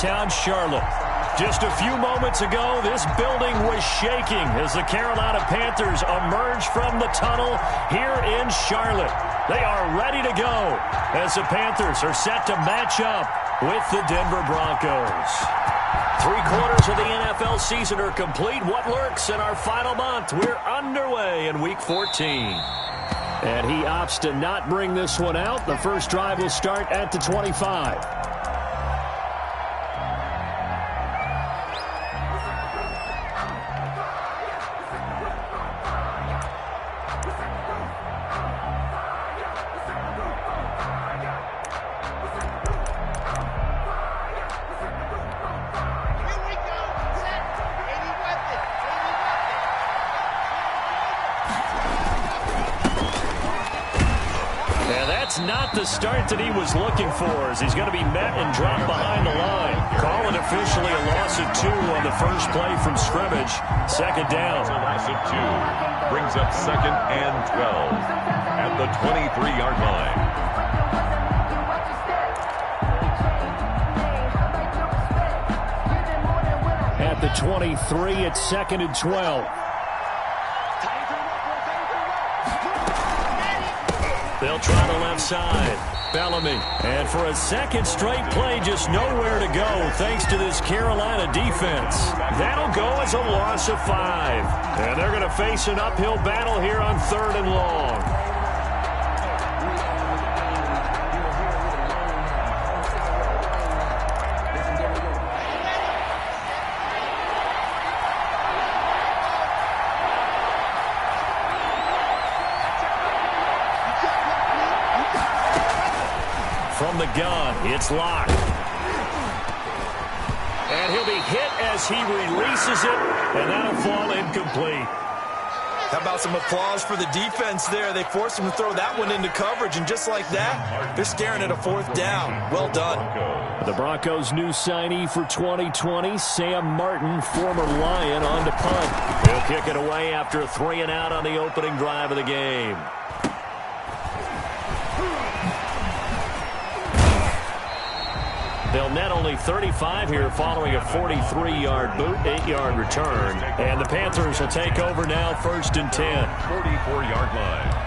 downtown Charlotte. Just a few moments ago, this building was shaking as the Carolina Panthers emerged from the tunnel here in Charlotte. They are ready to go as the Panthers are set to match up with the Denver Broncos. 3/4 of the NFL season are complete. What lurks in our final month? We're underway in Week 14. And he opts to not bring this one out. The first drive will start at the 25. Not the start that he was looking for, as he's going to be met and dropped behind the line. Call it officially a loss of 2 on the first play from scrimmage. Second down. A loss of 2 brings up 2nd and 12 at the 23-yard line. At the 23, it's 2nd and 12. They'll try the left side. Bellamy. And for a second straight play, just nowhere to go thanks to this Carolina defense. That'll go as a loss of 5. And they're going to face an uphill battle here on 3rd and long. From the gun, it's locked. And he'll be hit as he releases it, and that'll fall incomplete. How about some applause for the defense there? They forced him to throw that one into coverage, and just like that, they're staring at a 4th down. Well done. The Broncos' new signee for 2020, Sam Martin, former Lion, on to punt. He'll kick it away after a 3-and-out on the opening drive of the game. They'll net only 35 here following a 43-yard boot, 8-yard return. And the Panthers will take over now, 1st and 10. 44-yard line.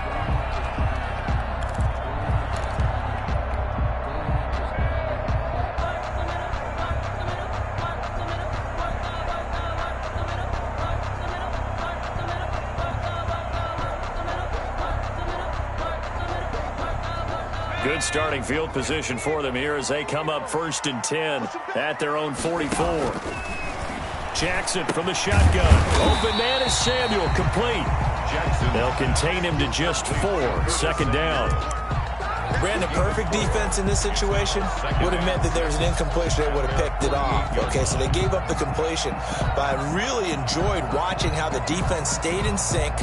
Good starting field position for them here as they come up 1st and 10 at their own 44. Jackson from the shotgun. Open man is Samuel, complete. They'll contain him to just 4. 2nd down. Brandon, perfect defense in this situation would have meant that there was an incompletion. They would have picked it off. Okay, so they gave up the completion. But I really enjoyed watching how the defense stayed in sync,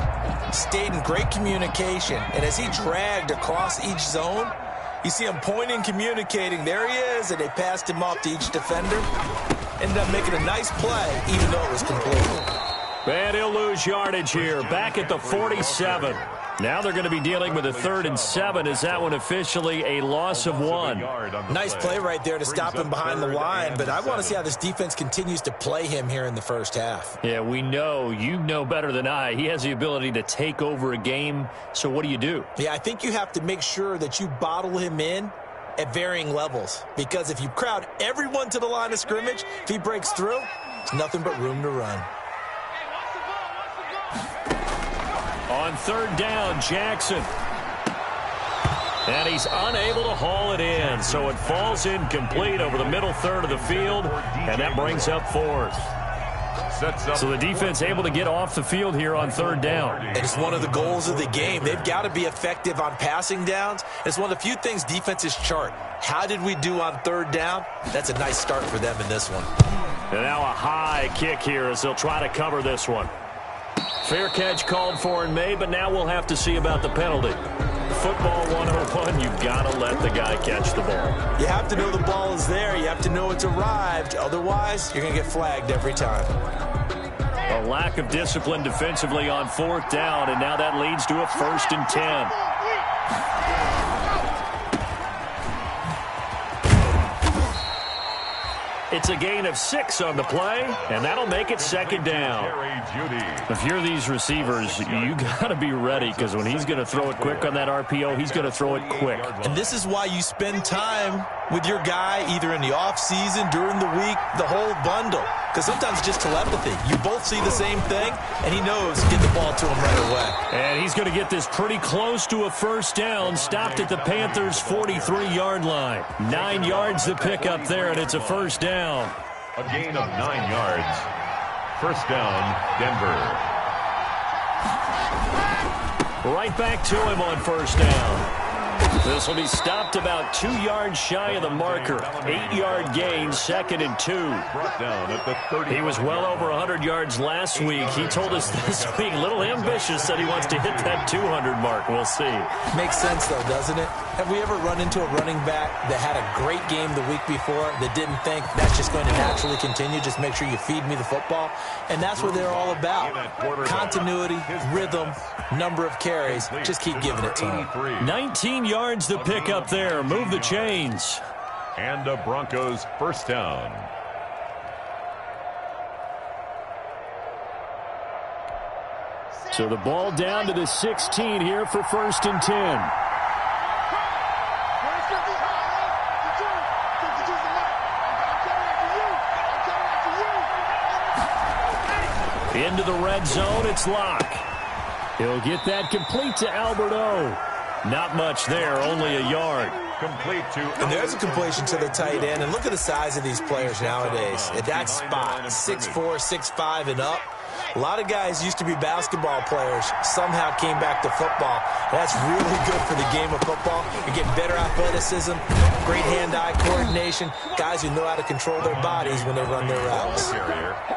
stayed in great communication, and as he dragged across each zone, you see him pointing, communicating. There he is, and they passed him off to each defender. Ended up making a nice play, even though it was complete. And he'll lose yardage here, back at the 47. Now they're going to be dealing with a 3rd and 7. Is that one officially a loss of 1? Nice play right there to stop him behind the line, but I want to see how this defense continues to play him here in the first half. Yeah, we know. You know better than I. He has the ability to take over a game, so what do? Yeah, I think you have to make sure that you bottle him in at varying levels, because if you crowd everyone to the line of scrimmage, if he breaks through, it's nothing but room to run. On 3rd down, Jackson. And he's unable to haul it in, so it falls incomplete over the middle 3rd of the field, and that brings up 4th. So the defense able to get off the field here on 3rd down. And it's one of the goals of the game. They've got to be effective on passing downs. It's one of the few things defenses chart. How did we do on 3rd down? That's a nice start for them in this one. And now a high kick here as they'll try to cover this one. Fair catch called for and made, but now we'll have to see about the penalty. Football 101, you've got to let the guy catch the ball. You have to know the ball is there. You have to know it's arrived. Otherwise, you're going to get flagged every time. A lack of discipline defensively on 4th down, and now that leads to a 1st and 10. It's a gain of 6 on the play, and that'll make it second down. If you're these receivers, you got to be ready, because when he's going to throw it quick on that RPO, he's going to throw it quick. And this is why you spend time with your guy either in the offseason, during the week, the whole bundle. Because sometimes it's just telepathy. You both see the same thing, and he knows to get the ball to him right away. And he's going to get this pretty close to a first down, stopped at the Panthers' 43-yard line. 9 yards to pick up there, and it's a first down. A gain of 9 yards. First down, Denver. Right back to him on first down. This will be stopped about 2 yards shy of the marker. 8-yard gain, 2nd and 2. Brought down at the 30. He was well over 100 yards last week. He told us this week, a little ambitious, said he wants to hit that 200 mark. We'll see. Makes sense, though, doesn't it? Have we ever run into a running back that had a great game the week before that didn't think that's just going to naturally continue? Just make sure you feed me the football. And that's what they're all about. Continuity, rhythm, number of carries. Just keep giving it to him. 19 yards to pick up there. Move the chains. And the Broncos first down. So the ball down to the 16 here for 1st and 10. Into the red zone, it's Locke. He'll get that complete to Alberto. Not much there, only a yard. Complete to... And there's a completion to the tight end. And look at the size of these players nowadays. At that spot, 6'4", 6'5", and up. A lot of guys used to be basketball players, somehow came back to football. That's really good for the game of football. You get better athleticism, great hand-eye coordination, guys who know how to control their bodies when they run their routes.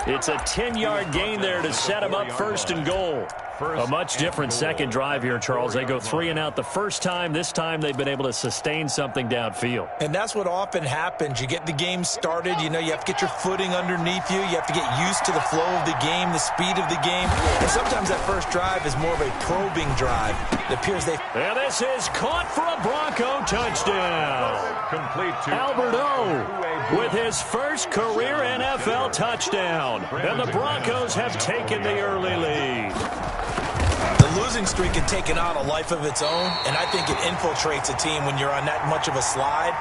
It's a 10-yard gain there to set them up 1st and goal. A much different second drive here, Charles. They go 3 and out the first time. This time they've been able to sustain something downfield. And that's what often happens. You get the game started. You know, you have to get your footing underneath you. You have to get used to the flow of the game, the speed of the game. And sometimes that first drive is more of a probing drive. It appears they... And this is caught for a Bronco touchdown. Complete to Alberto with his first career NFL touchdown. And the Broncos have taken the early lead. The losing streak had taken on a life of its own, and I think it infiltrates a team when you're on that much of a slide.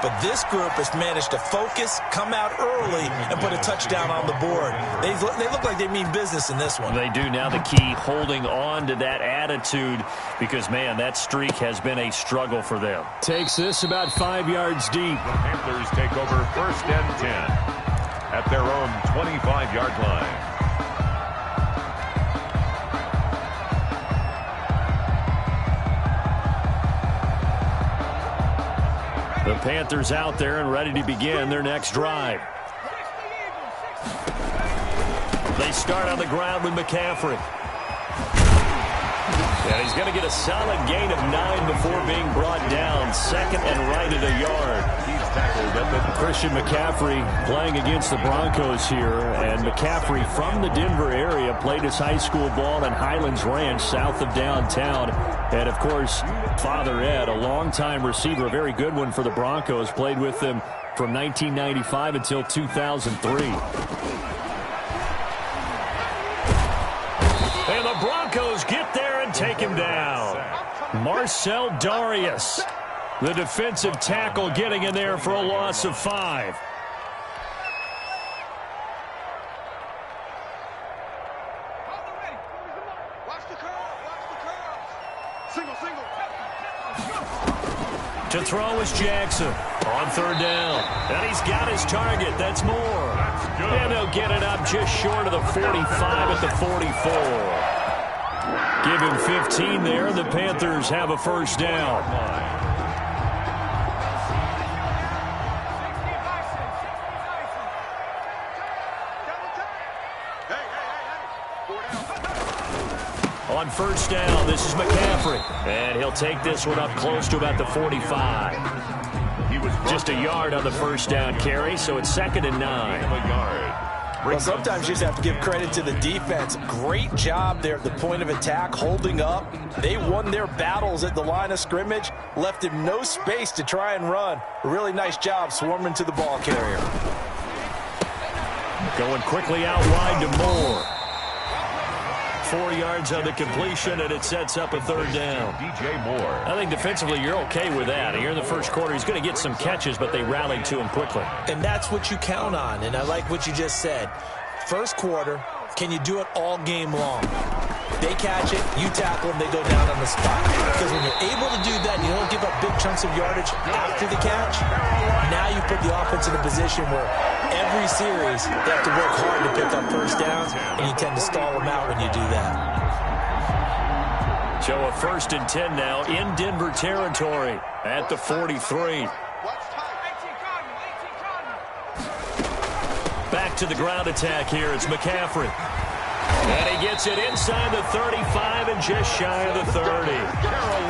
But this group has managed to focus, come out early, and put a touchdown on the board. They look like they mean business in this one. They do. Now the key, holding on to that attitude, because, man, that streak has been a struggle for them. Takes this about 5 yards deep. The Panthers take over 1st and 10 at their own 25-yard line. The Panthers out there and ready to begin their next drive. They start on the ground with McCaffrey. And he's going to get a solid gain of 9 before being brought down. 2nd and right at a yard. He's tackled at the... Christian McCaffrey playing against the Broncos here. And McCaffrey from the Denver area played his high school ball in Highlands Ranch south of downtown. And, of course, Father Ed, a longtime receiver, a very good one for the Broncos, played with them from 1995 until 2003. And the Broncos get there and take him down. Marcel Darius, the defensive tackle, getting in there for a loss of 5. To throw is Jackson on 3rd down. And he's got his target. That's Moore. And they'll get it up just short of the 45 at the 44. Give him 15 there. The Panthers have a first down. On 1st down, this is McCaffrey. And he'll take this one up close to about the 45. He was just a yard on the 1st down carry, so it's 2nd and 9. Well, sometimes you just have to give credit to the defense. Great job there at the point of attack, holding up. They won their battles at the line of scrimmage, left him no space to try and run. A really nice job swarming to the ball carrier. Going quickly out wide to Moore. 4 yards on the completion, and it sets up a third down. DJ Moore. I think defensively you're okay with that. Here in the first quarter, he's going to get some catches, but they rallied to him quickly. And that's what you count on, and I like what you just said. First quarter, can you do it all game long? They catch it, you tackle them, they go down on the spot. Because when you're able to do that, you don't give up big chunks of yardage after the catch, now you put the offense in a position where every series they have to work hard to pick up first downs, and you tend to stall them out when you do that. So a 1st and 10 now in Denver territory at the 43. Back to the ground attack here. It's McCaffrey. And he gets it inside the 35 and just shy of the 30.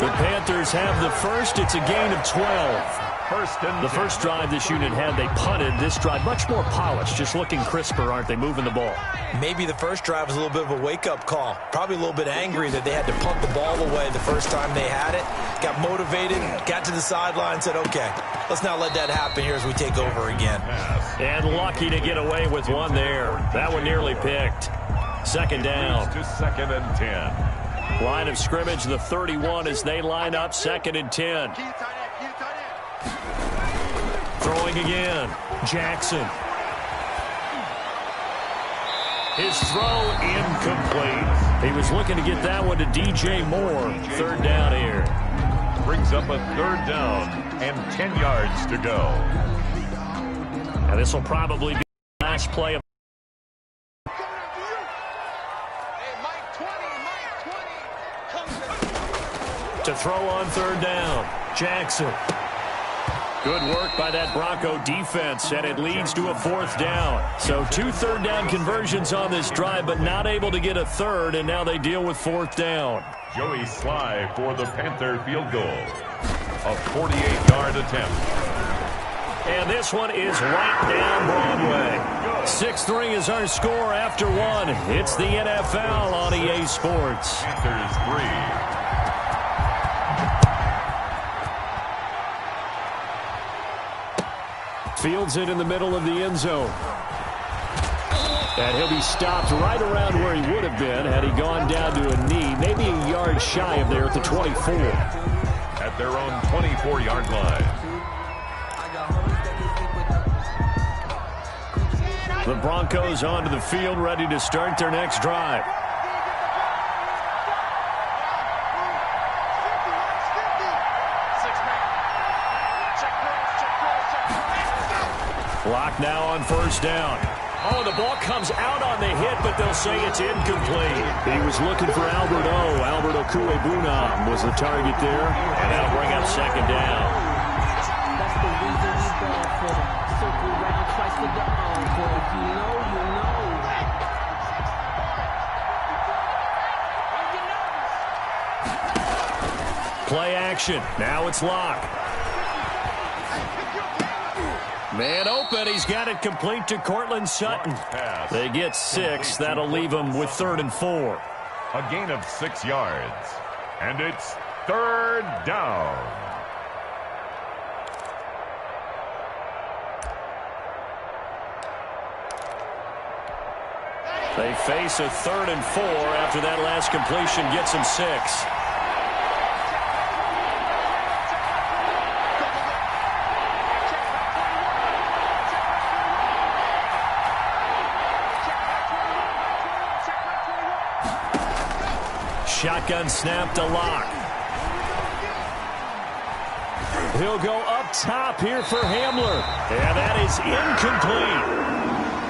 The Panthers have the first. It's a gain of 12. The first drive this unit had, they punted. This drive, much more polished, just looking crisper, aren't they, moving the ball? Maybe the first drive was a little bit of a wake-up call. Probably a little bit angry that they had to punt the ball away the first time they had it. Got motivated, got to the sideline, said, okay, let's not let that happen here as we take over again. And lucky to get away with one there. That one nearly picked. Second down. To 2nd and 10. Line of scrimmage, the 31 as they line up, 2nd and 10. Throwing again. Jackson. His throw incomplete. He was looking to get that one to DJ Moore. Third down here. Brings up a third down and 10 yards to go. Now this will probably be the last play of to throw on third down. Jackson. Good work by that Bronco defense, and it leads to a 4th down. So 2 third-down conversions on this drive, but not able to get a third, and now they deal with 4th down. Joey Sly for the Panther field goal. A 48-yard attempt. And this one is right down Broadway. 6-3 is our score after 1. It's the NFL on EA Sports. Panthers 3. Fields it in the middle of the end zone. And he'll be stopped right around where he would have been had he gone down to a knee, maybe a yard shy of there at the 24. At their own 24-yard line. The Broncos onto the field, ready to start their next drive. Clock now on first down. Oh, the ball comes out on the hit, but they'll say it's incomplete. He was looking for Albert O. Albert Okuebunam was the target there, and that'll bring up second down. That's the reason we ball for them. Circle around twice with the arm for if you know, you know. Play action. Now it's Locke. Man open. He's got it complete to Cortland Sutton. They get 6. That'll leave them with 3rd and 4. A gain of 6 yards. And it's 3rd down. They face a 3rd and 4 after that last completion gets them 6. Shotgun snap to Locke. He'll go up top here for Hamler. And that is incomplete.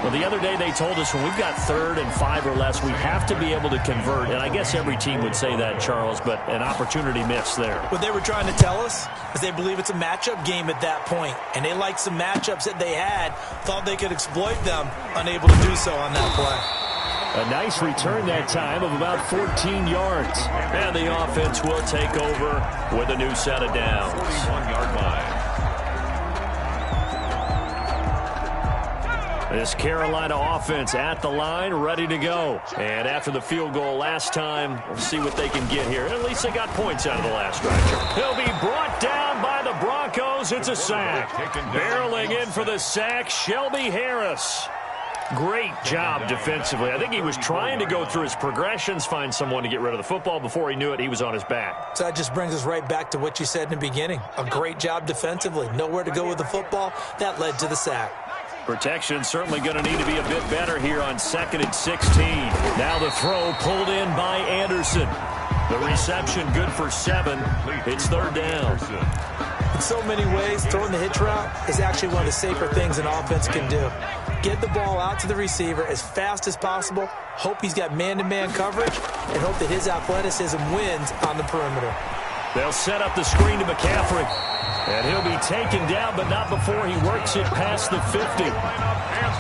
Well, the other day they told us when we've got 3rd and 5 or less, we have to be able to convert. And I guess every team would say that, Charles, but an opportunity missed there. What they were trying to tell us is they believe it's a matchup game at that point. And they liked some matchups that they had, thought they could exploit them, unable to do so on that play. A nice return that time of about 14 yards. And the offense will take over with a new set of downs. 41-yard line. This Carolina offense at the line, ready to go. And after the field goal last time, we'll see what they can get here. At least they got points out of the last drive. He'll be brought down by the Broncos. It's a sack. Barreling in for the sack, Shelby Harris. Great job defensively. I think he was trying to go through his progressions, find someone to get rid of the football. Before he knew it, he was on his back. So that just brings us right back to what you said in the beginning. A great job defensively. Nowhere to go with the football. That led to the sack. Protection certainly going to need to be a bit better here on 2nd and 16. Now the throw pulled in by Anderson. The reception good for 7. It's 3rd down. In so many ways, throwing the hitch route is actually one of the safer things an offense can do. Get the ball out to the receiver as fast as possible, hope he's got man-to-man coverage, and hope that his athleticism wins on the perimeter. They'll set up the screen to McCaffrey. And he'll be taken down, but not before he works it past the 50.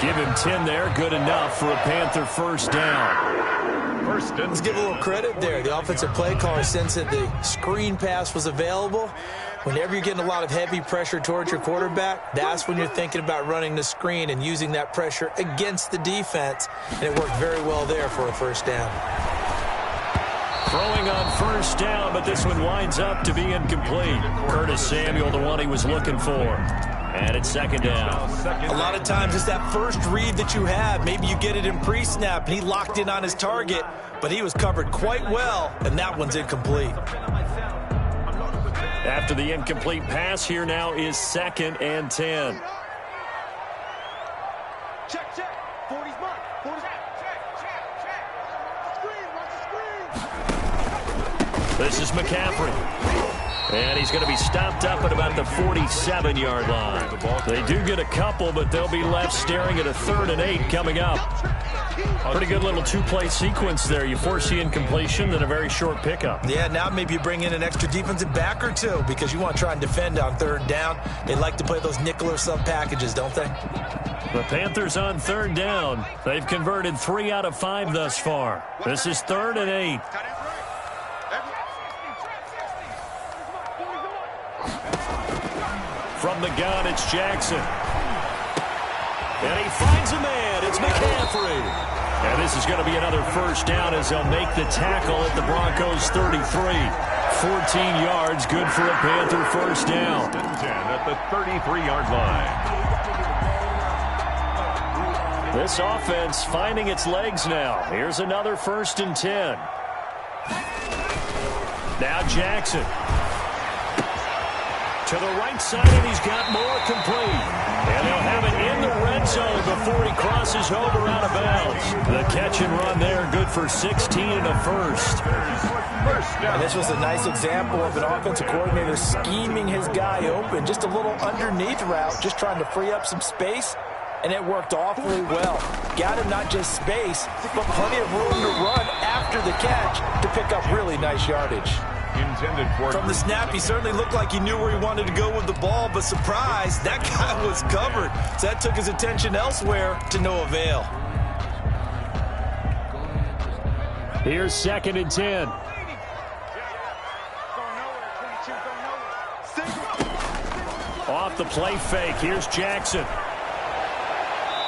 Give him 10 there. Good enough for a Panther first down. Let's give a little credit there. The offensive play caller sensed that the screen pass was available. Whenever you're getting a lot of heavy pressure towards your quarterback, that's when you're thinking about running the screen and using that pressure against the defense. And it worked very well there for a first down. Throwing on first down, but this one winds up to be incomplete. Curtis Samuel, the one he was looking for. And it's 2nd down. A lot of times it's that first read that you have. Maybe you get it in pre-snap, and he locked in on his target, but he was covered quite well, and that one's incomplete. After the incomplete pass, here now is 2nd and 10. Check, check. 40's mark. 40's check. This is McCaffrey. And he's going to be stopped up at about the 47-yard line. They do get a couple, but they'll be left staring at a 3rd and 8 coming up. Pretty good little two-play sequence there. You force the incompletion, then a very short pickup. Yeah, now maybe you bring in an extra defensive back or two because you want to try and defend on 3rd down. They like to play those nickel or sub packages, don't they? The Panthers on 3rd down. They've converted 3 out of 5 thus far. This is 3rd and 8. From the gun, it's Jackson. And he finds a man. It's McCaffrey. And this is going to be another first down as they'll make the tackle at the Broncos' 33. 14 yards, good for a Panther first down. 10 at the 33-yard line. This offense finding its legs now. Here's another 1st and 10. Now Jackson. To the right side, and he's got more complete. And they'll have it in the red zone before he crosses over out of bounds. The catch and run there, good for 16 and a first. And this was a nice example of an offensive coordinator scheming his guy open. Just a little underneath route, just trying to free up some space. And it worked awfully well. Got him not just space, but plenty of room to run after the catch to pick up really nice yardage. From the snap, he certainly looked like he knew where he wanted to go with the ball, but surprise, that guy was covered. So that took his attention elsewhere to no avail. Here's 2nd and 10. Off the play fake, here's Jackson.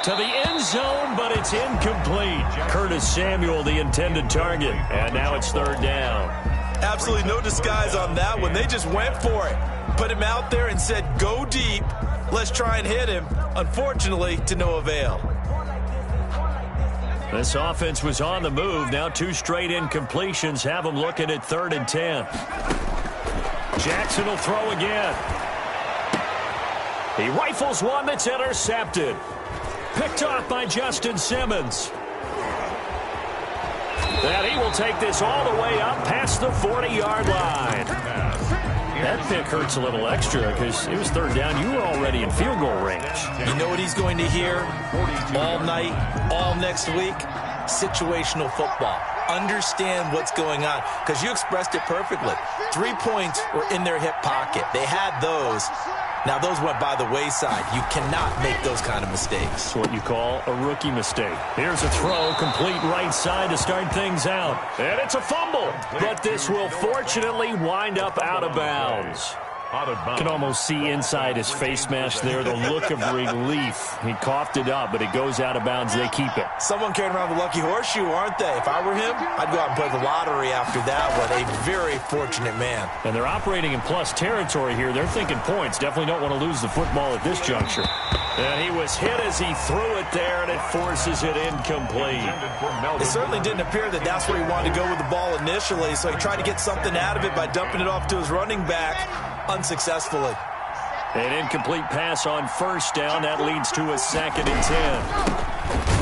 To the end zone, but it's incomplete. Curtis Samuel, the intended target. And now it's 3rd down. Absolutely no disguise on that one. They just went for it. Put him out there and said, go deep. Let's try and hit him. Unfortunately, to no avail. This offense was on the move. Now 2 straight incompletions have them looking at 3rd and 10. Jackson will throw again. He rifles one that's intercepted. Picked off by Justin Simmons. And he will take this all the way up past the 40-yard line. That pick hurts a little extra because it was 3rd down. You were already in field goal range. You know what he's going to hear all night, all next week? Situational football. Understand what's going on because you expressed it perfectly. 3 points were in their hip pocket. They had those. Now, those went by the wayside. You cannot make those kind of mistakes. That's what you call a rookie mistake. Here's a throw, complete right side to start things out. And it's a fumble. But this will fortunately wind up out of bounds. You can almost see inside his face mask there the look of relief. He coughed it up, but it goes out of bounds. They keep it. Someone carrying around the lucky horseshoe, aren't they? If I were him, I'd go out and play the lottery after that one. A very fortunate man. And they're operating in plus territory here. They're thinking points. Definitely don't want to lose the football at this juncture. And he was hit as he threw it there, and it forces it incomplete. It certainly didn't appear that that's where he wanted to go with the ball initially, so he tried to get something out of it by dumping it off to his running back unsuccessfully. An incomplete pass on first down. That leads to a 2nd and 10.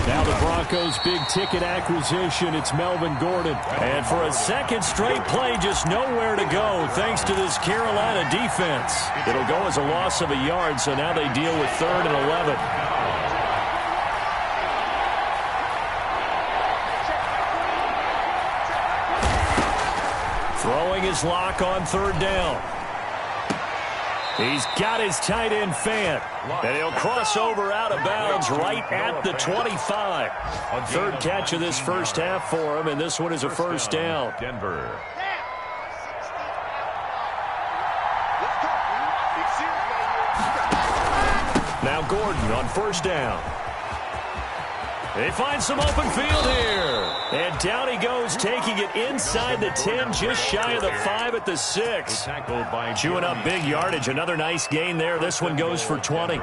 Now the Broncos' big-ticket acquisition, it's Melvin Gordon. And for a second straight play, just nowhere to go thanks to this Carolina defense. It'll go as a loss of a yard, so now they deal with 3rd and 11. Throwing his lock on 3rd down. He's got his tight end Fant, and he'll cross over out of bounds right at the 25. 3rd catch of this first half for him, and this one is a first down. Denver. Now Gordon on first down. They find some open field here. And down he goes, taking it inside the 10, just shy of the 5 at the 6. Chewing up big yardage. Another nice gain there. This one goes for 20.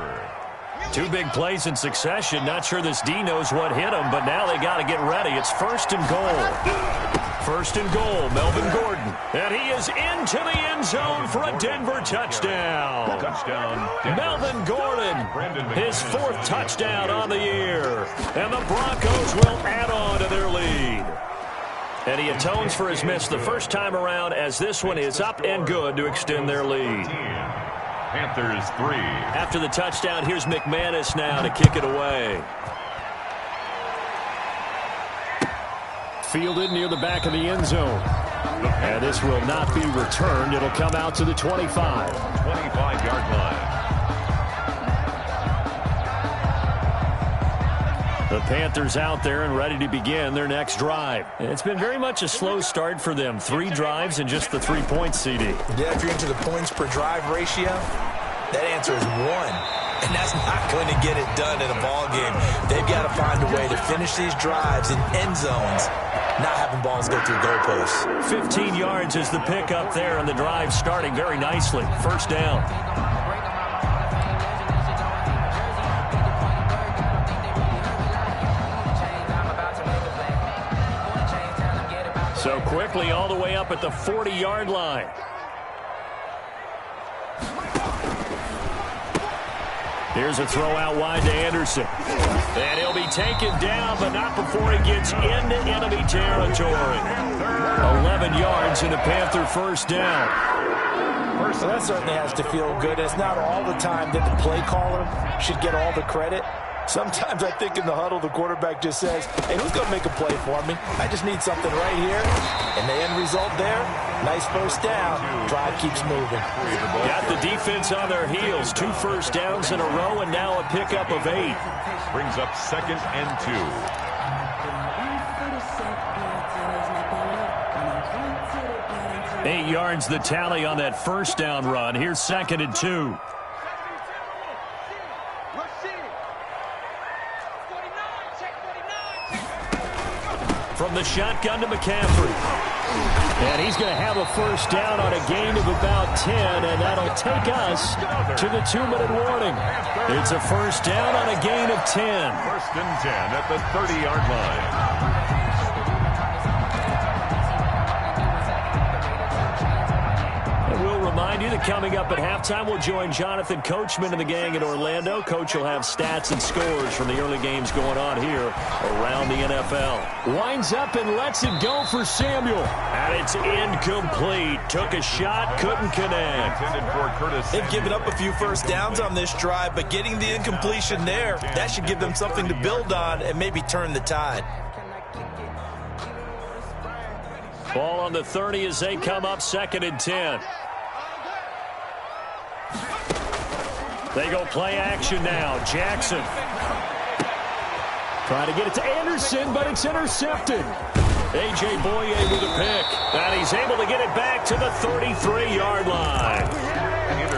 2 big plays in succession. Not sure this D knows what hit him, but now they got to get ready. It's 1st and goal. 1st and goal, Melvin Gordon. And he is into the end zone for a Denver touchdown. Melvin Gordon, his 4th touchdown on the year. And the Broncos will add on to their lead. And he atones for his miss the first time around, as this one is up and good to extend their lead. Panthers 3. After the touchdown, here's McManus now to kick it away. Fielded near the back of the end zone. And this will not be returned. It'll come out to the 25. 25-yard line. The Panthers out there and ready to begin their next drive. It's been very much a slow start for them. 3 drives and just the 3 points, CD. Yeah, if you're into the points per drive ratio, that answer is 1. And that's not going to get it done in a ball game. They've got to find a way to finish these drives in end zones, not having balls go through goalposts. 15 yards is the pickup there, and the drive starting very nicely. First down. So quickly all the way up at the 40-yard line. Here's a throw out wide to Anderson. And he'll be taken down, but not before he gets into enemy territory. 11 yards and a Panther first down. So that certainly has to feel good. It's not all the time that the play caller should get all the credit. Sometimes I think in the huddle, the quarterback just says, hey, who's going to make a play for me? I just need something right here. And the end result there, nice first down. Drive keeps moving. Got the defense on their heels. 2 first downs in a row, and now a pickup of 8. Brings up 2nd and 2. 8 yards the tally on that first down run. Here's 2nd and 2. From the shotgun to McCaffrey. And he's going to have a first down on a gain of about 10, and that'll take us to the 2-minute warning. It's a first down on a gain of 10. 1st and 10 at the 30-yard line. Remind you that coming up at halftime, we'll join Jonathan Coachman and the gang in Orlando. Coach will have stats and scores from the early games going on here around the NFL. Winds up and lets it go for Samuel. And it's incomplete. Took a shot, couldn't connect. They've given up a few first downs on this drive, but getting the incompletion there, that should give them something to build on and maybe turn the tide. Ball on the 30 as they come up 2nd and 10. They go play action now. Jackson. Trying to get it to Anderson, but it's intercepted. A.J. Boye with a pick. And he's able to get it back to the 33-yard line.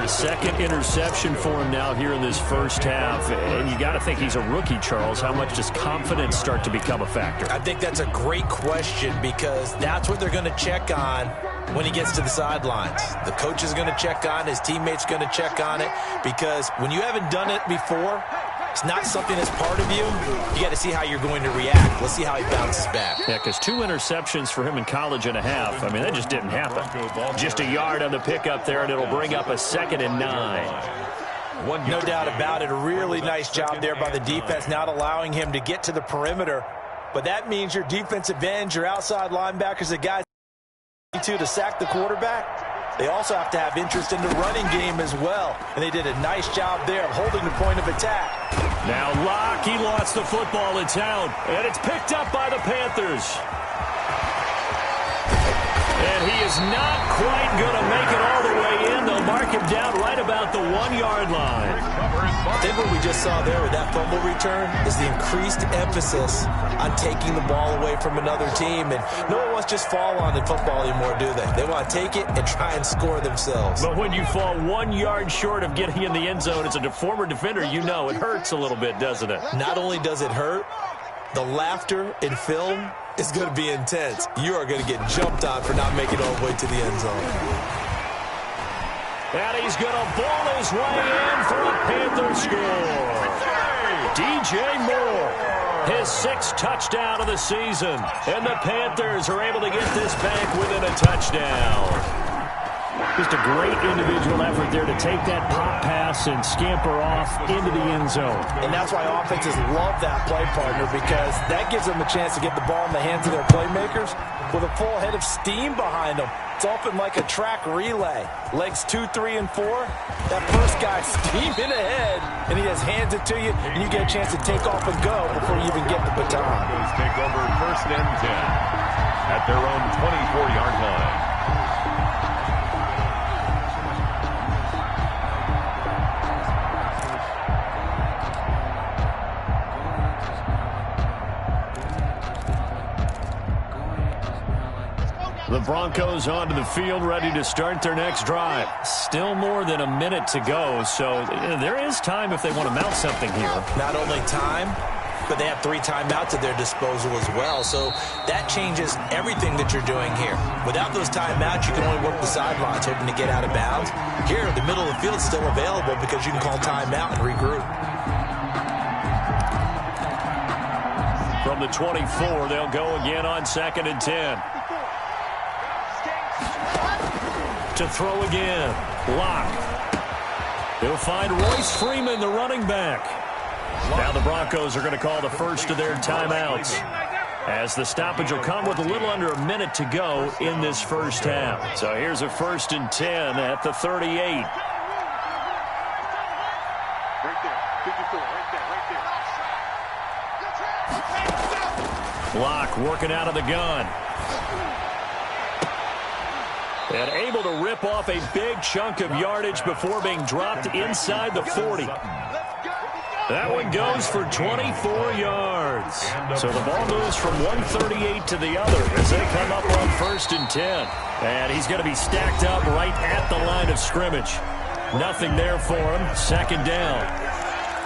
Second interception for him now here in this first half. And you got to think he's a rookie, Charles. How much does confidence start to become a factor? I think that's a great question, because that's what they're going to check on when he gets to the sidelines. The coach is going to check on, his teammates going to check on it, because when you haven't done it before, It's not something that's part of you. You got to see how you're going to react. Let's see how he bounces back. Yeah, because 2 interceptions for him in college and a half. I mean, that just didn't happen. Just a yard on the pickup there, and it'll bring up a 2nd and 9. No doubt about it. A really nice job there by the defense, not allowing him to get to the perimeter. But that means your defensive ends, your outside linebackers, the guys to sack the quarterback. They also have to have interest in the running game as well. And they did a nice job there of holding the point of attack. Now Locke, he lost the football. It's out. And it's picked up by the Panthers. And he is not quite going to make it all the way in. They'll mark him down right about the 1-yard line. I think what we just saw there with that fumble return is the increased emphasis on taking the ball away from another team. And no one wants to just fall on in football anymore, do they? They want to take it and try and score themselves. But when you fall 1 yard short of getting in the end zone as a former defender, you know it hurts a little bit, doesn't it? Not only does it hurt, the laughter in film is going to be intense. You are going to get jumped on for not making it all the way to the end zone. And he's going to ball his way in for a Panther score. DJ Moore, his 6th touchdown of the season. And the Panthers are able to get this back within a touchdown. Just a great individual effort there to take that pop pass and scamper off into the end zone. And that's why offenses love that play partner, because that gives them a chance to get the ball in the hands of their playmakers with a full head of steam behind them. It's often like a track relay. Legs 2, 3, and 4. That first guy steaming ahead, and he just hands it to you, and you get a chance to take off and go before you even get the baton. Take over 1st and 10 at their own 24-yard line. The Broncos onto the field, ready to start their next drive. Still more than a minute to go, so there is time if they want to mount something here. Not only time, but they have 3 timeouts at their disposal as well, so that changes everything that you're doing here. Without those timeouts, you can only work the sidelines, hoping to get out of bounds. Here, the middle of the field is still available because you can call timeout and regroup. From the 24, they'll go again on 2nd and 10. To throw again. Locke. He'll find Royce Freeman, the running back. Now the Broncos are going to call the first of their timeouts, as the stoppage will come with a little under a minute to go in this first half. So here's a 1st and 10 at the 38. Right there. 54. Right there. Locke working out of the gun. And able to rip off a big chunk of yardage before being dropped inside the 40. That one goes for 24 yards. So the ball moves from 138 to the other as they come up on 1st and 10. And he's going to be stacked up right at the line of scrimmage. Nothing there for him. 2nd down.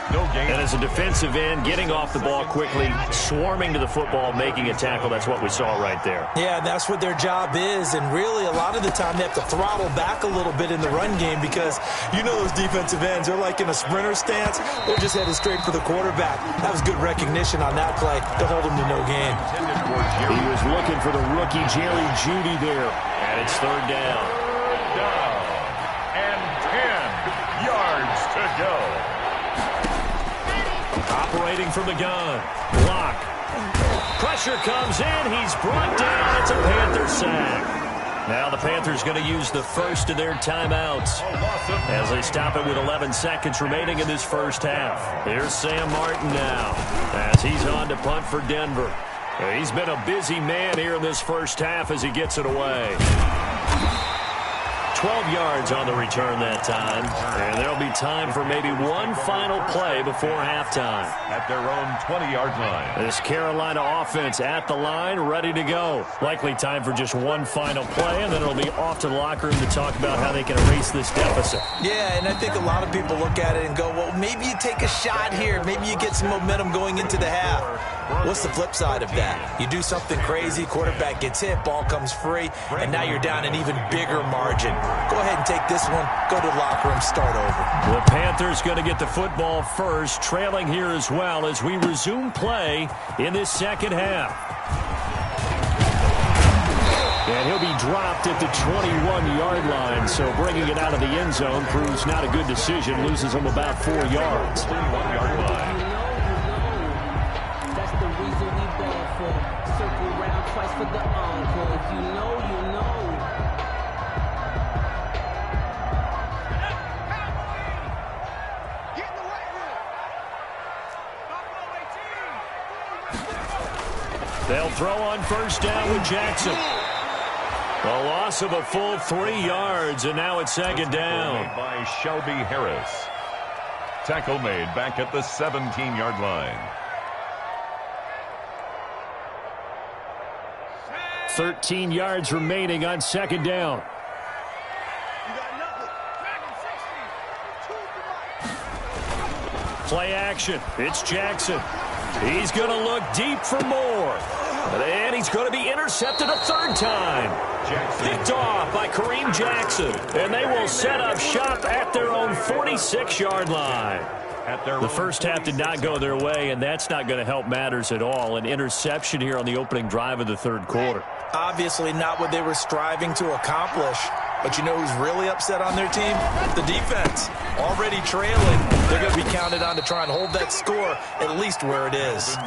And as a defensive end, getting off the ball quickly, swarming to the football, making a tackle, that's what we saw right there. Yeah, that's what their job is, and really a lot of the time they have to throttle back a little bit in the run game because you know those defensive ends, they're like in a sprinter stance. They're just headed straight for the quarterback. That was good recognition on that play to hold him to no gain. He was looking for the rookie Jerry Jeudy there, and it's 3rd down. And 10 yards to go. Operating from the gun. Block. Pressure comes in. He's brought down. It's a Panther sack. Now the Panthers going to use the first of their timeouts as they stop it with 11 seconds remaining in this first half. Here's Sam Martin now as he's on to punt for Denver. He's been a busy man here in this first half as he gets it away. 12 yards on the return that time. And there'll be time for maybe one final play before halftime. At their own 20-yard line. This Carolina offense at the line, ready to go. Likely time for just one final play, and then it'll be off to the locker room to talk about how they can erase this deficit. Yeah, and I think a lot of people look at it and go, well, maybe you take a shot here. Maybe you get some momentum going into the half. What's the flip side of that? You do something crazy, quarterback gets hit, ball comes free, and now you're down an even bigger margin. Go ahead and take this one, go to the locker room, start over. The Panthers going to get the football first, trailing here as well as we resume play in this second half. And he'll be dropped at the 21-yard line, so bringing it out of the end zone proves not a good decision, loses him about 4 yards. 21-yard line. That's the reason we ball for. Circle round twice for the encore. If you know, you know. They'll throw on first down with Jackson. A loss of a full 3 yards, and now it's second down. By Shelby Harris. Tackle made back at the 17-yard line. 13 yards remaining on second down. Play action. It's Jackson. He's going to look deep for more. And he's going to be intercepted a third time. Picked off by Kareem Jackson. And they will set up shop at their own 46-yard line. The first half did not go their way, and that's not going to help matters at all. An interception here on the opening drive of the third quarter. Obviously not what they were striving to accomplish. But you know who's really upset on their team? The defense. Already trailing. They're going to be counted on to try and hold that score at least where it is.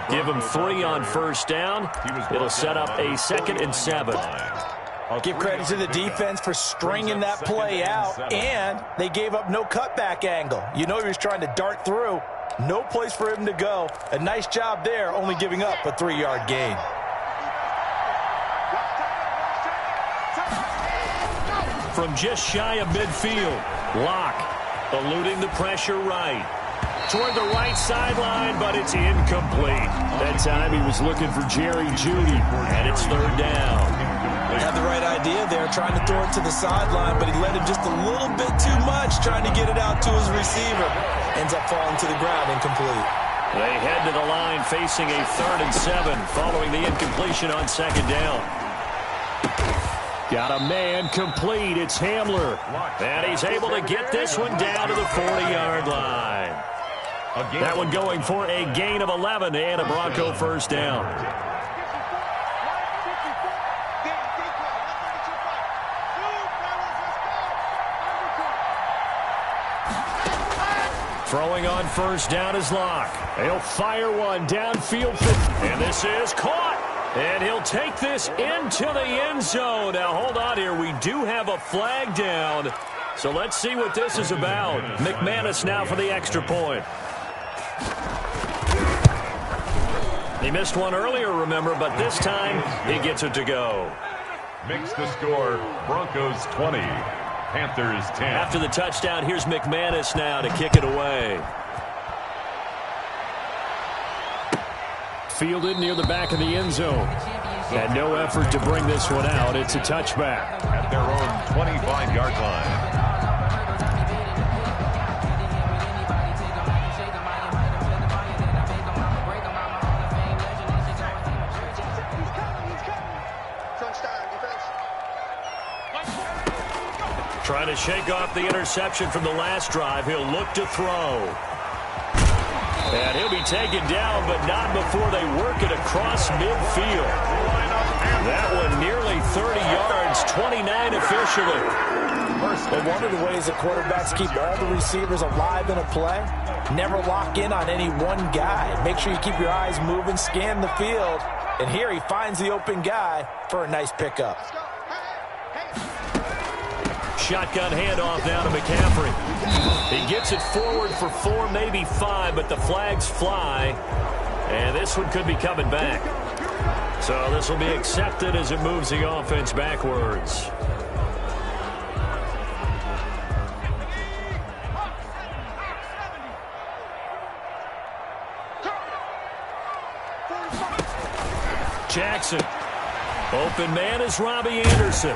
Give them 3 on first down. It'll set up a 2nd and 7. Give credit to the defense for stringing that play out, and they gave up no cutback angle. You know he was trying to dart through. No place for him to go. A nice job there, only giving up a 3-yard gain. From just shy of midfield, Locke eluding the pressure right. Toward the right sideline, but it's incomplete. That time he was looking for Jerry Jeudy, and it's third down. Had the right idea there, trying to throw it to the sideline, but he let him just a little bit too much, trying to get it out to his receiver. Ends up falling to the ground, incomplete. They head to the line facing a 3rd and 7 following the incompletion on second down. Got a man complete. It's Hamler. And he's able to get this one down to the 40-yard line. That one going for a gain of 11 and a Bronco first down. Throwing on first down is Locke. He'll fire one downfield. And this is caught. And he'll take this into the end zone. Now, hold on here. We do have a flag down. So let's see what this is about. McManus now for the extra point. He missed one earlier, remember, but this time he gets it to go. Makes the score Broncos 20, Panthers 10. After the touchdown, here's McManus now to kick it away. Fielded near the back of the end zone. And no effort to bring this one out. It's a touchback. At their own 25-yard line. Trying to shake off the interception from the last drive. He'll look to throw. And he'll be taken down, but not before they work it across midfield. That one nearly 30 yards, 29 officially. But one of the ways that quarterbacks keep all the receivers alive in a play, never lock in on any one guy. Make sure you keep your eyes moving, scan the field. And here he finds the open guy for a nice pickup. Shotgun handoff now to McCaffrey. He gets it forward for 4, maybe 5, but the flags fly. And this one could be coming back. So this will be accepted as it moves the offense backwards. Jackson. Open man is Robbie Anderson.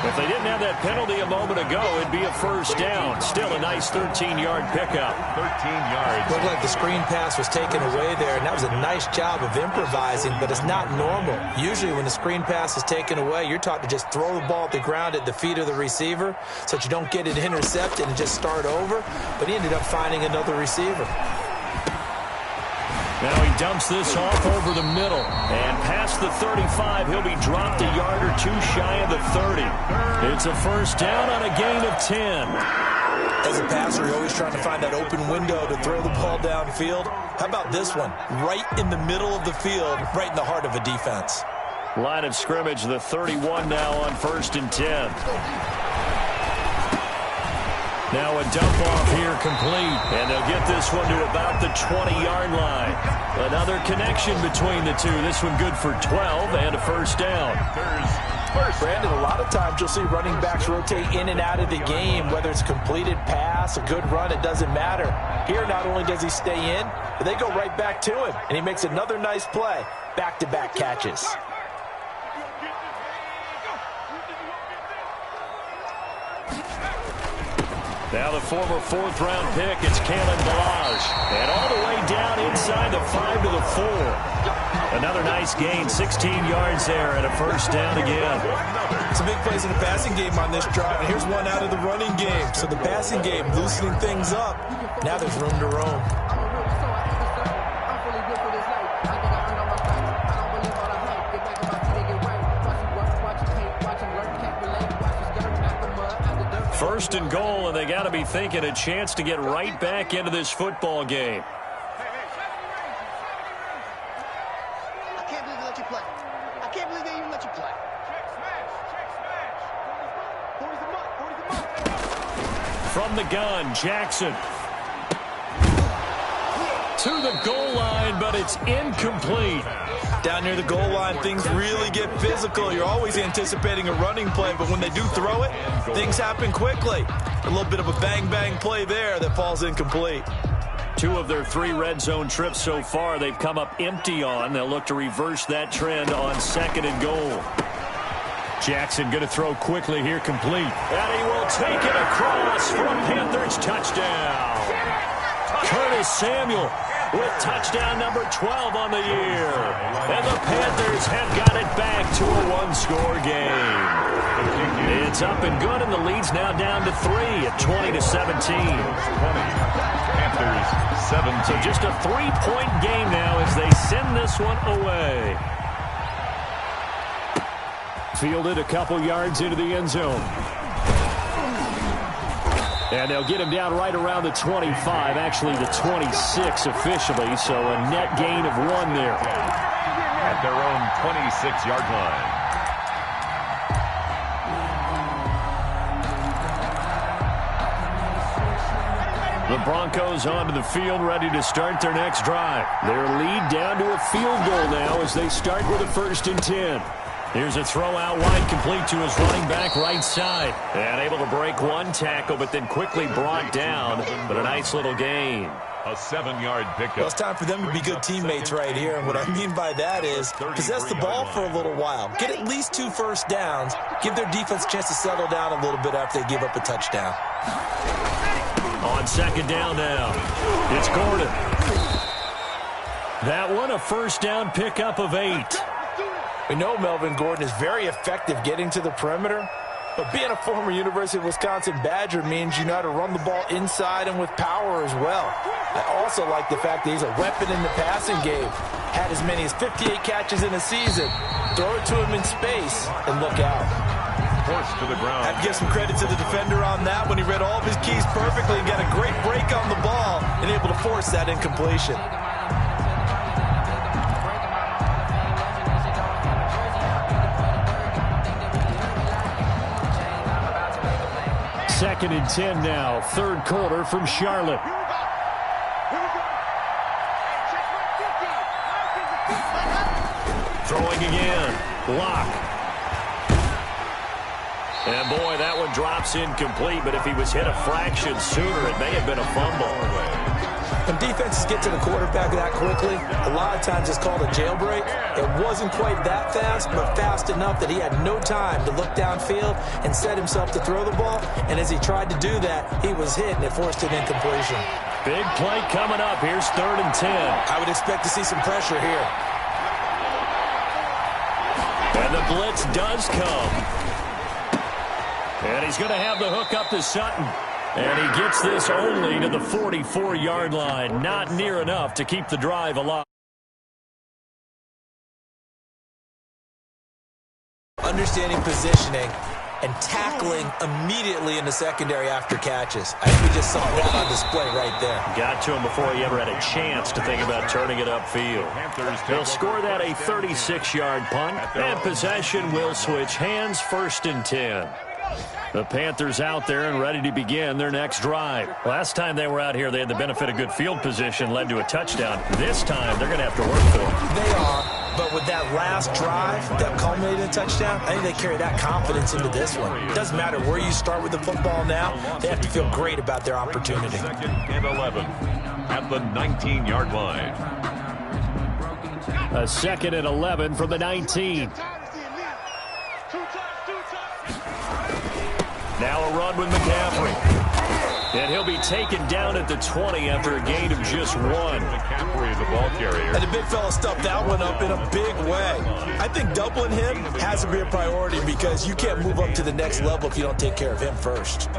If they didn't have that penalty a moment ago, it'd be a first down. Still a nice 13-yard pickup. 13 yards. Looked like the screen pass was taken away there, and that was a nice job of improvising, but it's not normal. Usually when the screen pass is taken away, you're taught to just throw the ball at the ground at the feet of the receiver so that you don't get it intercepted and just start over, but he ended up finding another receiver. Now he dumps this off over the middle. And past the 35, he'll be dropped a yard or two shy of the 30. It's a first down on a gain of 10. As a passer, you're always trying to find that open window to throw the ball downfield. How about this one? Right in the middle of the field, right in the heart of a defense. Line of scrimmage, the 31 now on 1st and 10. Now a dump off here complete, and they'll get this one to about the 20-yard line. Another connection between the two. This one good for 12 and a first down. Brandon, a lot of times you'll see running backs rotate in and out of the game, whether it's a completed pass, a good run, it doesn't matter. Here, not only does he stay in, but they go right back to him, and he makes another nice play. Back-to-back catches. Now the former 4th-round pick, it's Kalen Balazs. And all the way down inside the 5 to the 4. Another nice gain, 16 yards there, and a first down again. Some big plays in the passing game on this drive, and here's one out of the running game. So the passing game loosening things up. Now there's room to roam. First and goal, and they got to be thinking a chance to get right back into this football game. I can't believe they let you play. I can't believe they even let you play. Check smash. From the gun, Jackson. To the goal line, but it's incomplete. Down near the goal line, things really get physical. You're always anticipating a running play, but when they do throw it, things happen quickly. A little bit of a bang-bang play there that falls incomplete. 2 of their 3 red zone trips so far, they've come up empty on. They'll look to reverse that trend on 2nd and goal. Jackson going to throw quickly here, complete. And he will take it across for a Panthers touchdown. Curtis Samuel with touchdown number 12 on the year. And the Panthers have got it back to a 1-score game. It's up and good, and the lead's now down to 3 at 20-17. Panthers 17. So just a 3-point game now as they send this one away. Fielded a couple yards into the end zone. And they'll get him down right around the 25, actually the 26 officially, so a net gain of 1 there. At their own 26-yard line. The Broncos onto the field, ready to start their next drive. Their lead down to a field goal now as they start with a 1st and 10. Here's a throw out wide, complete to his running back right side. And able to break 1 tackle, but then quickly brought down. But a nice little gain. A 7-yard pickup. Well, it's time for them to be good teammates right here. And what I mean by that is possess the ball for a little while. Get at least 2 first downs. Give their defense a chance to settle down a little bit after they give up a touchdown. On 2nd down now, it's Gordon. That one a first down pickup of 8. We know Melvin Gordon is very effective getting to the perimeter, but being a former University of Wisconsin Badger means you know how to run the ball inside and with power as well. I also like the fact that he's a weapon in the passing game. Had as many as 58 catches in a season. Throw it to him in space and look out. Forced to the ground. I have to give some credit to the defender on that when he read all of his keys perfectly and got a great break on the ball and able to force that incompletion. Second and 10 now, 3rd quarter from Charlotte. Throwing again, block. And boy, that one drops incomplete, but if he was hit a fraction sooner, it may have been a fumble. When defenses get to the quarterback that quickly, a lot of times it's called a jailbreak. It wasn't quite that fast, but fast enough that he had no time to look downfield and set himself to throw the ball. And as he tried to do that, he was hit, and it forced an incompletion. Big play coming up. Here's 3rd and 10. I would expect to see some pressure here. And the blitz does come. And he's going to have the hook up to Sutton. And he gets this only to the 44-yard line. Not near enough to keep the drive alive. Understanding positioning and tackling immediately in the secondary after catches. I think we just saw that on display right there. Got to him before he ever had a chance to think about turning it upfield. They'll score that a 36-yard punt, and possession will switch hands. 1st and 10. The Panthers out there and ready to begin their next drive. Last time they were out here, they had the benefit of good field position, led to a touchdown. This time, they're going to have to work for it. They are, but with that last drive that culminated in a touchdown, I think they carry that confidence into this one. It doesn't matter where you start with the football now. They have to feel great about their opportunity. 2nd and 11 at the 19-yard line. A 2nd and 11 from the 19. Now a run with McCaffrey. And he'll be taken down at the 20 after a gain of just 1. McCaffrey, the ball carrier. And the big fella stuffed that one up in a big way. I think doubling him has to be a priority because you can't move up to the next level if you don't take care of him first.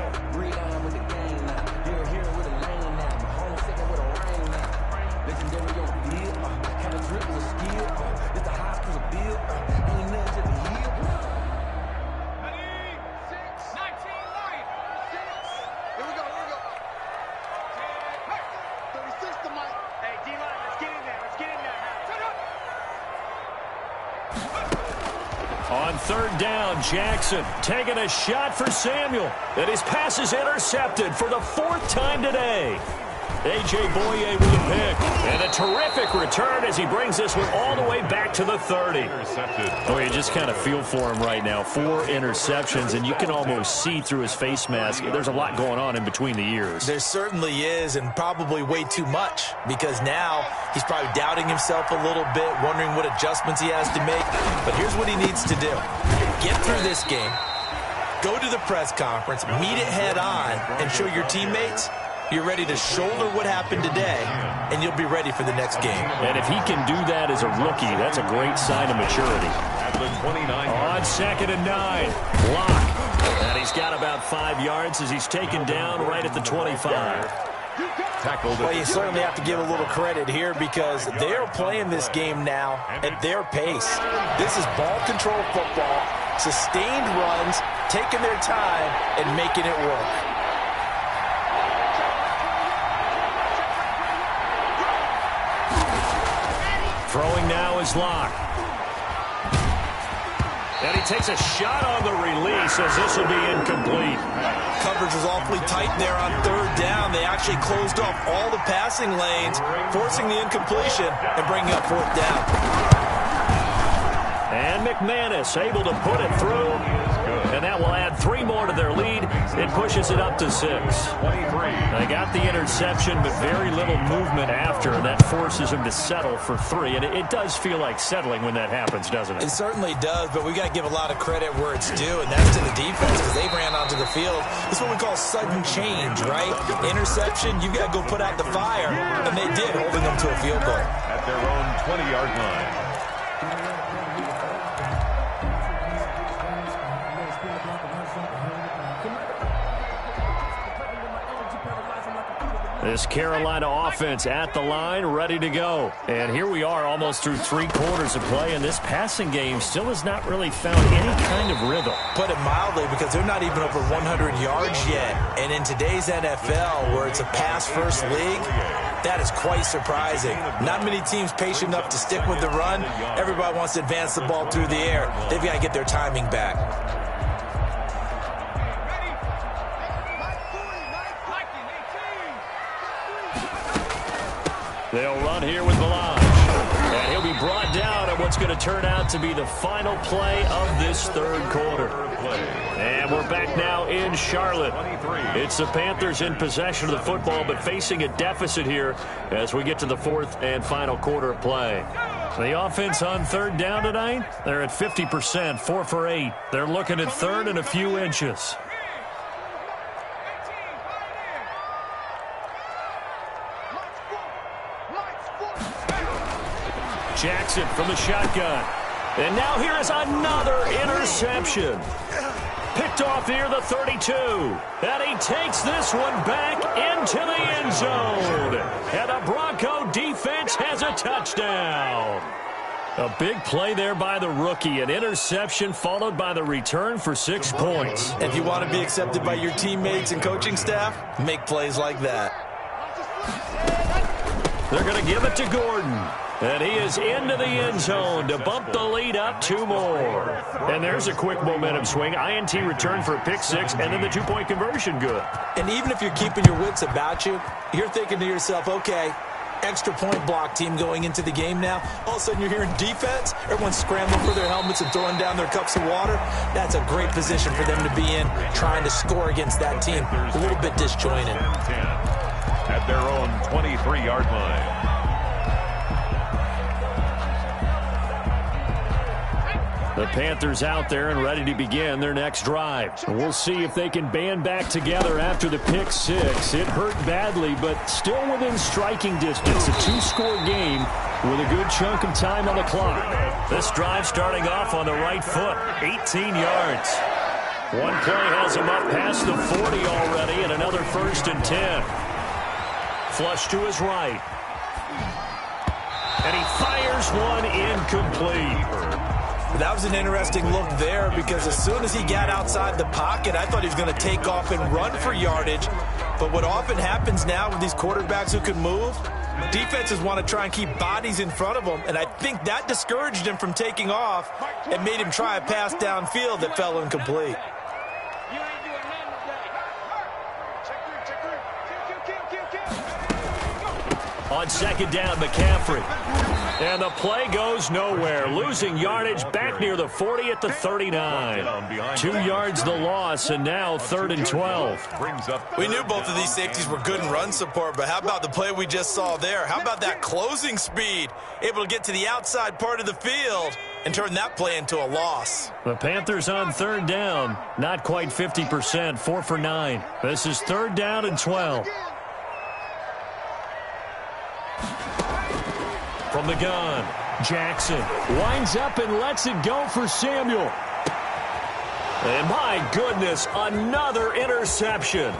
On 3rd down, Jackson taking a shot for Samuel. And his pass is intercepted for the 4th time today. A.J. Boye with a pick. And a terrific return as he brings this one all the way back to the 30. Oh, you just kind of feel for him right now. 4 interceptions, and you can almost see through his face mask. There's a lot going on in between the ears. There certainly is, and probably way too much, because now he's probably doubting himself a little bit, wondering what adjustments he has to make. But here's what he needs to do. Get through this game, go to the press conference, meet it head on, and show your teammates you're ready to shoulder what happened today, and you'll be ready for the next game. And if he can do that as a rookie, that's a great sign of maturity. At the 29. On 2nd and 9, block. And he's got about 5 yards as he's taken down right at the 25. Tackled. Well, you certainly have to give a little credit here because they're playing this game now at their pace. This is ball control football, sustained runs, taking their time, and making it work. Throwing now is Locke. And he takes a shot on the release as this will be incomplete. Coverage was awfully tight there on 3rd down. They actually closed off all the passing lanes, forcing the incompletion and bringing up 4th down. And McManus able to put it through. And that will add 3 more to their lead. It pushes it up to 6. 23. They got the interception, but very little movement after, and that forces him to settle for 3. And it does feel like settling when that happens, doesn't it? It certainly does, but we got to give a lot of credit where it's due, and that's to the defense because they ran onto the field. This is what we call sudden change, right? Interception, you got to go put out the fire, and they did, holding them to a field goal. At their own 20-yard line. This Carolina offense at the line, ready to go. And here we are almost through 3 quarters of play, and this passing game still has not really found any kind of rhythm. Put it mildly, because they're not even over 100 yards yet. And in today's NFL, where it's a pass-first league, that is quite surprising. Not many teams patient enough to stick with the run. Everybody wants to advance the ball through the air. They've got to get their timing back. They'll run here with Melange. And he'll be brought down at what what's going to turn out to be the final play of this third quarter. And we're back now in Charlotte. It's the Panthers in possession of the football, but facing a deficit here as we get to the fourth and final quarter of play. The offense on third down tonight, they're at 50%, 4 for 8. They're looking at third and a few inches. Jackson from the shotgun. And now here is another interception. Picked off near the 32. And he takes this one back into the end zone. And the Bronco defense has a touchdown. A big play there by the rookie. An interception followed by the return for 6 points. If you want to be accepted by your teammates and coaching staff, make plays like that. They're going to give it to Gordon. And he is into the end zone to bump the lead up 2 more. And there's a quick momentum swing. INT return for a pick 6, and then the 2-point conversion good. And even if you're keeping your wits about you, you're thinking to yourself, okay, extra point block team going into the game now. All of a sudden you're hearing defense. Everyone's scrambling for their helmets and throwing down their cups of water. That's a great position for them to be in, trying to score against that team. A little bit disjointed. At their own 23-yard line. The Panthers out there and ready to begin their next drive. We'll see if they can band back together after the pick 6. It hurt badly, but still within striking distance. A 2-score game with a good chunk of time on the clock. This drive starting off on the right foot, 18 yards. One play has him up past the 40 already, and another 1st and 10. Flush to his right. And he fires one incomplete. That was an interesting look there because as soon as he got outside the pocket, I thought he was going to take off and run for yardage. But what often happens now with these quarterbacks who can move, defenses want to try and keep bodies in front of them, and I think that discouraged him from taking off and made him try a pass downfield that fell incomplete. On second down, McCaffrey. And the play goes nowhere. Losing yardage back near the 40 at the 39. 2 yards the loss, and now 3rd and 12. We knew both of these safeties were good in run support, but how about the play we just saw there? How about that closing speed? Able to get to the outside part of the field and turn that play into a loss. The Panthers on third down. Not quite 50%, 4 for 9. This is 3rd down and 12. From the gun, Jackson winds up and lets it go for Samuel. And my goodness, another interception.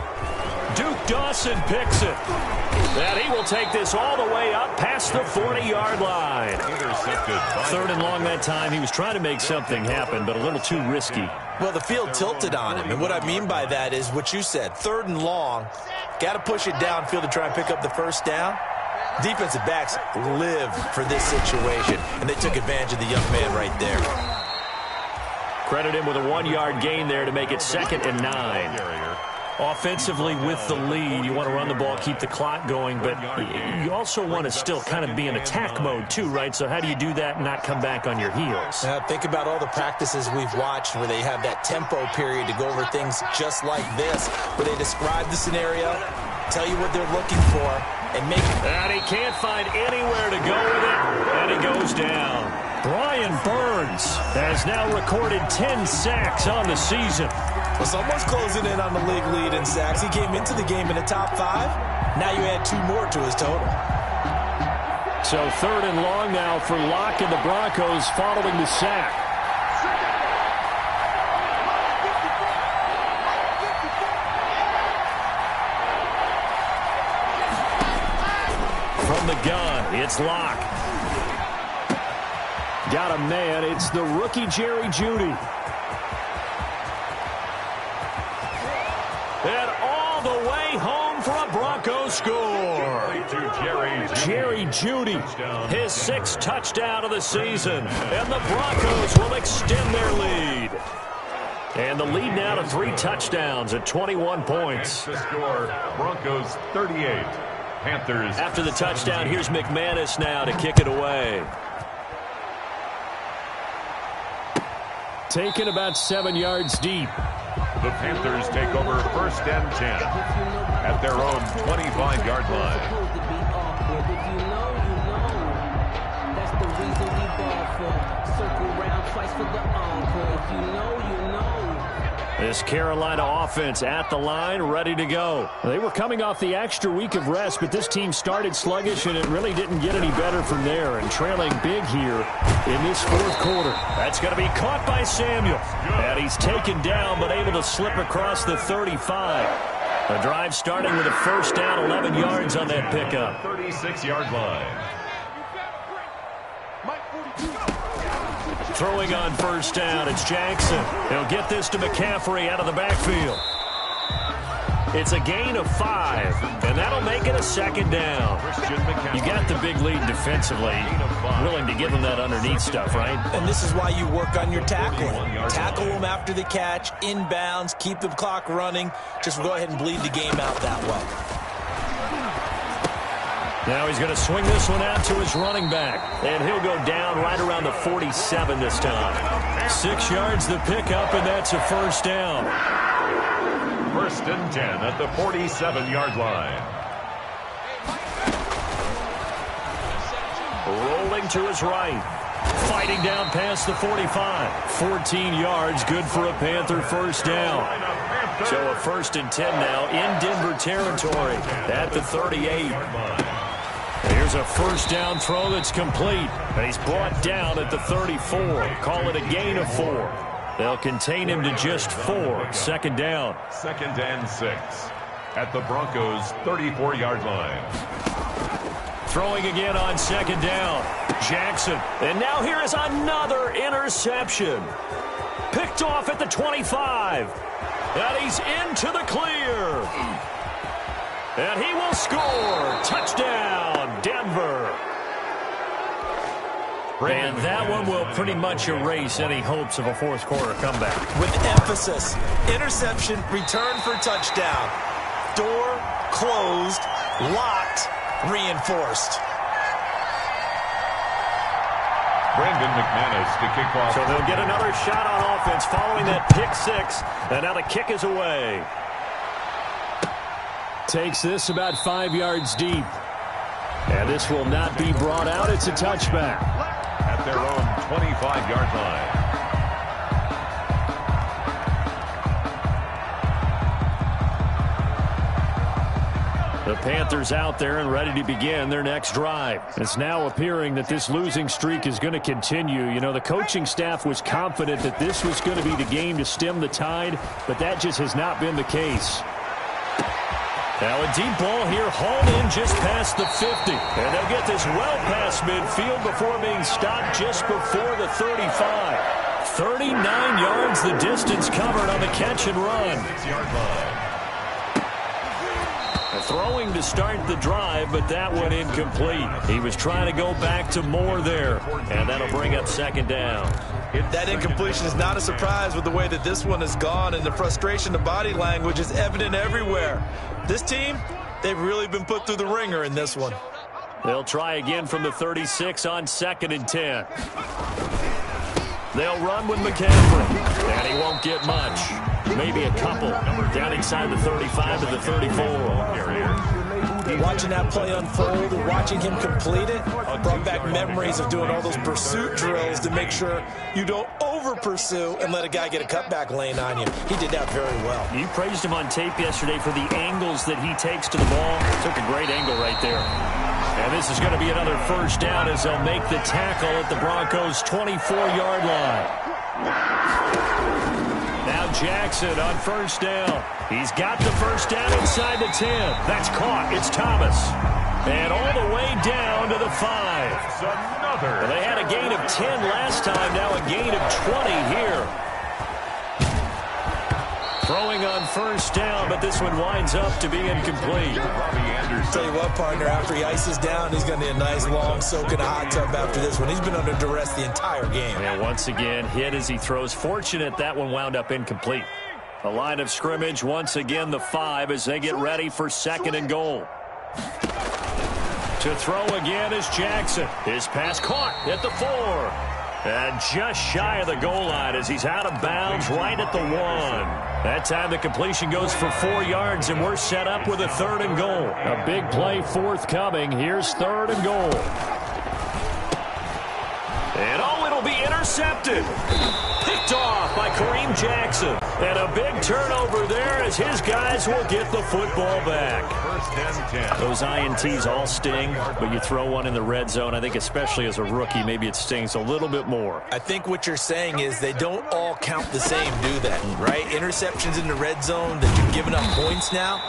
Duke Dawson picks it. And he will take this all the way up past the 40-yard line. Intercepted. 3rd and long that time. He was trying to make something happen, but a little too risky. Well, the field tilted on him, and what I mean by that is what you said. 3rd and long, got to push it downfield to try and pick up the 1st down. Defensive backs live for this situation, and they took advantage of the young man right there. Credit him with a 1-yard gain there to make it 2nd and 9. Offensively with the lead, you want to run the ball, keep the clock going, but you also want to still kind of be in attack mode too, right? So how do you do that and not come back on your heels? Think about all the practices we've watched where they have that tempo period to go over things just like this, where they describe the scenario, tell you what they're looking for, and make it. And he can't find anywhere to go with it, and he goes down. Brian Burns has now recorded 10 sacks on the season. Well, someone's closing in on the league lead in sacks. He came into the game in the top 5. Now you add 2 more to his total. So 3rd and long now for Locke and the Broncos following the sack. From the gun, it's Locke. Got a man. It's the rookie Jerry Jeudy. And all the way home for a Broncos score. Jerry Jeudy, his 6th touchdown of the season. And the Broncos will extend their lead. And the lead now to 3 touchdowns at 21 points. The score, Broncos 38. Panthers. After the touchdown, here's McManus now to kick it away. taken about 7 yards deep. The Panthers take over 1st and 10 at their own 25-yard line. If you know, you know. That's the reason we ball for. Circle round twice for the encore. If you know, you know. This Carolina offense at the line, ready to go. They were coming off the extra week of rest, but this team started sluggish, and it really didn't get any better from there. And trailing big here in this 4th quarter. That's going to be caught by Samuel. And he's taken down, but able to slip across the 35. The drive starting with a 1st down, 11 yards on that pickup. 36-yard line. Throwing on 1st down, it's Jackson. He'll get this to McCaffrey out of the backfield. It's a gain of 5, and that'll make it a 2nd down. You got the big lead defensively. Willing to give them that underneath stuff, right? And this is why you work on your tackling. Tackle them after the catch, inbounds, keep the clock running. Just go ahead and bleed the game out that way. Now he's going to swing this one out to his running back. And he'll go down right around the 47 this time. 6 yards the pickup, and that's a 1st down. 1st and 10 at the 47-yard line. Rolling to his right. Fighting down past the 45. 14 yards, good for a Panther 1st down. So a 1st and 10 now in Denver territory at the 38. Here's a 1st down throw that's complete. And he's brought down at the 34. Call it a gain of 4. They'll contain him to just 4. 2nd down. 2nd and 6 at the Broncos' 34-yard line. Throwing again on 2nd down. Jackson. And now here is another interception. Picked off at the 25. And he's into the clear. And he will score. Touchdown, Denver. And that one will pretty much erase any hopes of a 4th quarter comeback. With emphasis, interception, return for touchdown. Door closed, locked, reinforced. Brandon McManus to kick off. So they'll get another shot on offense following that pick 6. And now the kick is away. Takes this about 5 yards deep. And this will not be brought out. It's a touchback. At their own 25-yard line. The Panthers out there and ready to begin their next drive. It's now appearing that this losing streak is going to continue. You know, the coaching staff was confident that this was going to be the game to stem the tide, but that just has not been the case. Now a deep ball here, hauled in just past the 50. And they'll get this well past midfield before being stopped just before the 35. 39 yards the distance covered on the catch and run. 6-yard line. Throwing to start the drive, but that one incomplete. He was trying to go back to more there, and that'll bring up 2nd down. That incompletion is not a surprise with the way that this one has gone, and the frustration, the body language is evident everywhere. This team, they've really been put through the ringer in this one. They'll try again from the 36 on 2nd and 10. They'll run with McCaffrey, and he won't get much. Maybe a couple down inside the 35 to the 34. Watching that play unfold and watching him complete it brought back memories of doing all those pursuit drills to make sure you don't over-pursue and let a guy get a cutback lane on you. He did that very well. You praised him on tape yesterday for the angles that he takes to the ball. Took a great angle right there. And this is going to be another 1st down as they'll make the tackle at the Broncos' 24-yard line. Now Jackson on 1st down. He's got the 1st down inside the 10. That's caught. It's Thomas. And all the way down to the 5. Well, they had a gain of 10 last time. Now a gain of 20 here. Throwing on 1st down, but this one winds up to be incomplete. Tell you what, partner, after he ices down, he's going to need a nice long soak in a hot tub after this one. He's been under duress the entire game. And once again, hit as he throws. Fortunate that one wound up incomplete. The line of scrimmage, once again, the 5 as they get ready for 2nd and goal. To throw again is Jackson. His pass caught at the 4. And just shy of the goal line as he's out of bounds right at the 1. That time the completion goes for 4 yards, and we're set up with a 3rd and goal. A big play forthcoming. Here's 3rd and goal. And it'll be intercepted. Picked off by Kareem Jackson. And a big turnover there as his guys will get the football back. Those INTs all sting, but you throw one in the red zone, I think especially as a rookie, maybe it stings a little bit more. I think what you're saying is they don't all count the same, do they? Right? Interceptions in the red zone that you've given up points now,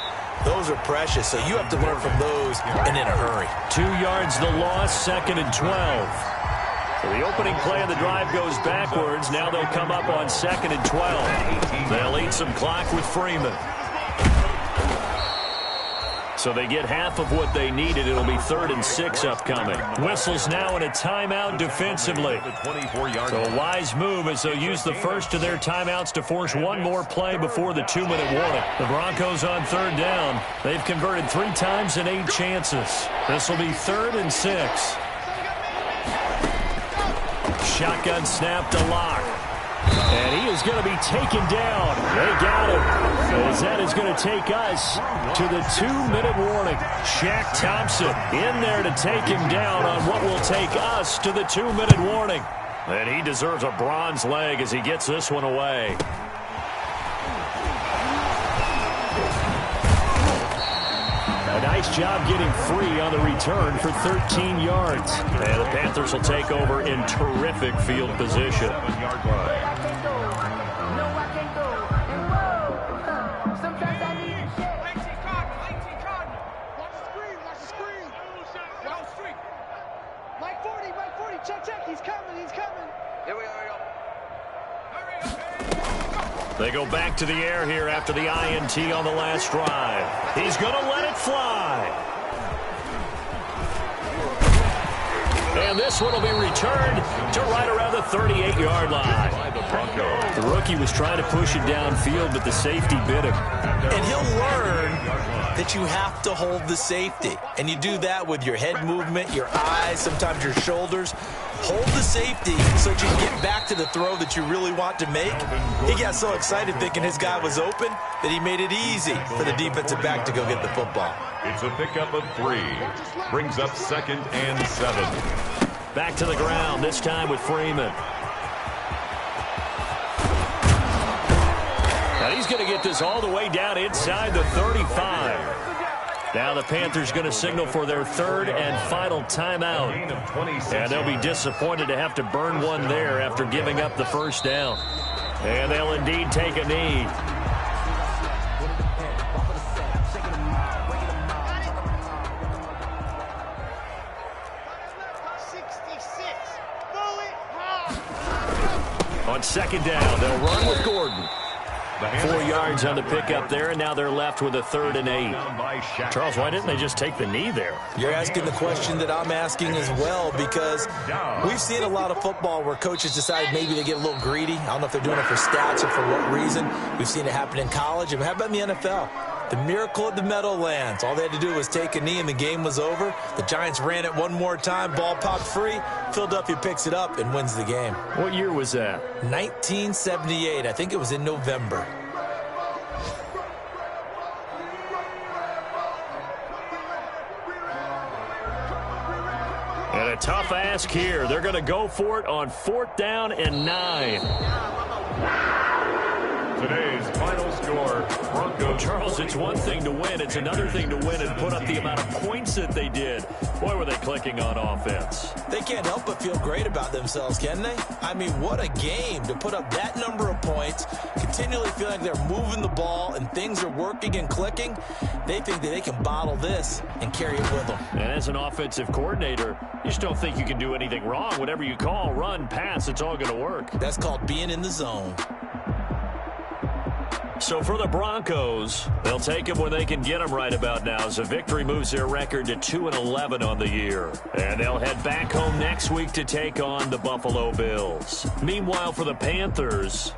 those are precious, so you have to learn from those and in a hurry. 2 yards the loss, 2nd and 12. So the opening play of the drive goes backwards. Now they'll come up on 2nd and 12. They'll eat some clock with Freeman. So they get half of what they needed. It'll be 3rd and 6 upcoming. Whistles now in a timeout defensively. So a wise move as they'll use the first of their timeouts to force one more play before the 2-minute warning. The Broncos on 3rd down. They've converted 3 times in 8 chances. This will be 3rd and 6. Shotgun snap to Lock. And he is going to be taken down. They got him. As that is going to take us to the 2-minute warning. Shaq Thompson in there to take him down on what will take us to the 2-minute warning. And he deserves a bronze leg as he gets this one away. A nice job getting free on the return for 13 yards. And the Panthers will take over in terrific field position. They go back to the air here after the INT on the last drive. He's going to let it fly. And this one will be returned to right around the 38-yard line. The rookie was trying to push it downfield, but the safety bit him. And he'll learn that you have to hold the safety. And you do that with your head movement, your eyes, sometimes your shoulders. Hold the safety so that you can get back to the throw that you really want to make. He got so excited thinking his guy was open that he made it easy for the defensive back to go get the football. It's a pickup of 3. Brings up 2nd and 7. Back to the ground, this time with Freeman. And he's going to get this all the way down inside the 35. Now the Panthers going to signal for their 3rd and final timeout. And they'll be disappointed to have to burn one there after giving up the first down. And they'll indeed take a knee. On 2nd down, they'll run with Gordon. 4 yards on the pickup there, and now they're left with a 3rd and 8. Charles, why didn't they just take the knee there? You're asking the question that I'm asking as well, because we've seen a lot of football where coaches decide maybe they get a little greedy. I don't know if they're doing it for stats or for what reason. We've seen it happen in college. And how about in the NFL? The miracle of the Meadowlands. All they had to do was take a knee and the game was over. The Giants ran it one more time. Ball popped free. Philadelphia picks it up and wins the game. What year was that? 1978. I think it was in November. And a tough ask here. They're going to go for it on 4th down and 9. Today's final score, Broncos. Charles, it's one thing to win. It's another thing to win and put up the amount of points that they did. Boy, were they clicking on offense. They can't help but feel great about themselves, can they? I mean, what a game to put up that number of points, continually feel like they're moving the ball and things are working and clicking. They think that they can bottle this and carry it with them. And as an offensive coordinator, you just don't think you can do anything wrong. Whatever you call, run, pass, it's all going to work. That's called being in the zone. So for the Broncos, they'll take them when they can get them right about now, as a victory moves their record to 2-11 on the year. And they'll head back home next week to take on the Buffalo Bills. Meanwhile, for the Panthers...